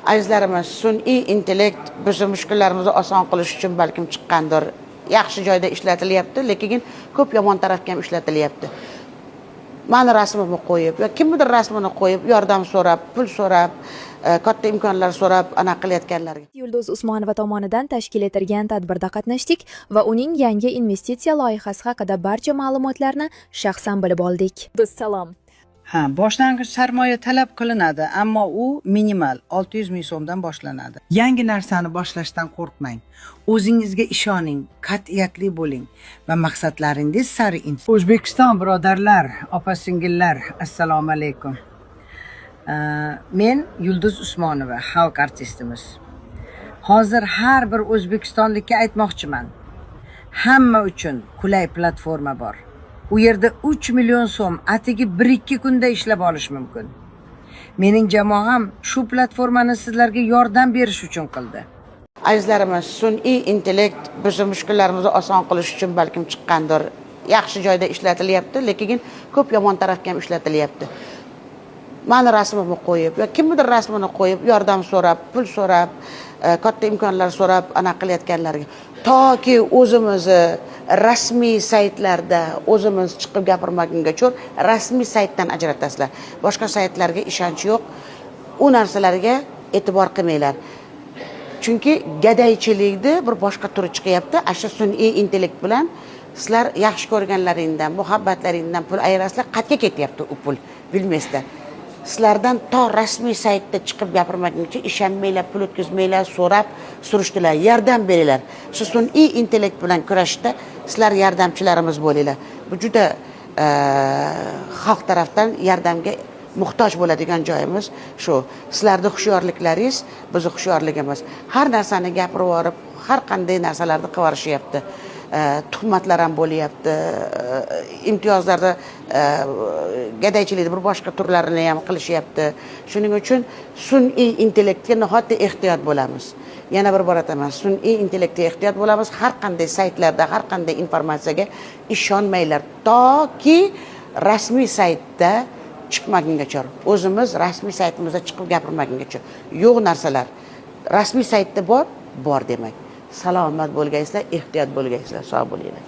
Azizlarimiz, sun'iy intellekt bizim mushkullarimizni oson qilish uchun balkim chiqqandir. Yaxshi joyda ishlatilyapti, lekin ko'p yomon tarafga ham ishlatilyapti. Mani rasmimni qo'yib, yoki kimnidir rasmini qo'yib, yordam so'rab, pul so'rab, katta imkonlar so'rab ana qilayotganlarga. Yulduz Usmonova tomonidan tashkil etilgan tadbirda qatnashdik va uning yangi investitsiya loyihasi haqida barcha ma'lumotlarni shaxsan bilib oldik. Salom. Boshlang'ich sarmoya talab qilinadi, ammo u minimal 600 ming so'mdan boshlanadi. Yangi narsani boshlashdan qo'rqmang. O'zingizga ishoning, qat'iyatli bo'ling va maqsadlaringiz sari intiling. O'zbekiston birodarlar, opa-singillar, assalomu alaykum. Men Yulduz Usmonova, xalq artistimiz. Hozir har bir o'zbekistonlikka aytmoqchiman. Hamma uchun qulay platforma bor. U yerda 3 million so'm atigi 1-2 kunda ishlab olish mumkin. Mening jamoam shu platformani sizlarga yordam berish uchun qildi. Azizlarimiz, sun'iy intellekt bizim mushkullarimizni oson qilish uchun balkim chiqqandir. Yaxshi joyda ishlatilyapti, lekin ko'p yomon tarafga ham ishlatilyapti. Mani rasmimni qo'yib, yoki kimnidir rasmini qo'yib, yordam so'rab, pul so'rab, katta imkonlar so'rab ana qilayotganlarga. Toki o'zimizni rasmiy saytlarda o'zimiz chiqib gapirmagungacha rasmiy saytdan ajratasizlar. Boshqa saytlarga ishonch yo'q. U narsalarga e'tibor qilmanglar. Chunki gadaychilikni bir boshqa turi chiqyapti. Asha sun'iy intellekt bilan sizlar yaxshi ko'rganlaringizdan, muhabbatlaringizdan pul ayirasizlar, qatga ketyapti u pul, bilmaysizlar. Sizlardan to rasmiy saytda chiqib gapirmaguncha ishonmanglar, pul o'tkazmanglar, so'rab, surishtilar, yordam beringlar. Shu sun'iy intellekt bilan kurashishda sizlar yordamchilarimiz bo'linglar. Bu juda xalq tarafdan yordamga muhtoj bo'ladigan joyimiz shu. Sizlarning hushyorliklaringiz bizning hushyorligimiz. Har narsani gapirib yorib, har qanday narsalarni qilib yurishyapti. Tuhmatlar ham bo'lyapti. Imtiyozlarda gadaychilikning bir boshqa turlarini ham qilishyapti. Shuning uchun sun'iy intellektga nihoyatda ehtiyot bo'lamiz. Yana bir bor aytaman, sun'iy intellektga ehtiyot bo'lamiz. Har qanday saytlarda, har qanday informatsiyaga ishonmanglar toki rasmiy saytda chiqmagungacha. O'zimiz rasmiy saytimizda chiqib gapirmagungacha. Yo'q narsalar rasmiy saytda bor demak. Salomat bo'lgaysizlar, ehtiyot bo'lgaysizlar, sog' bo'linglar.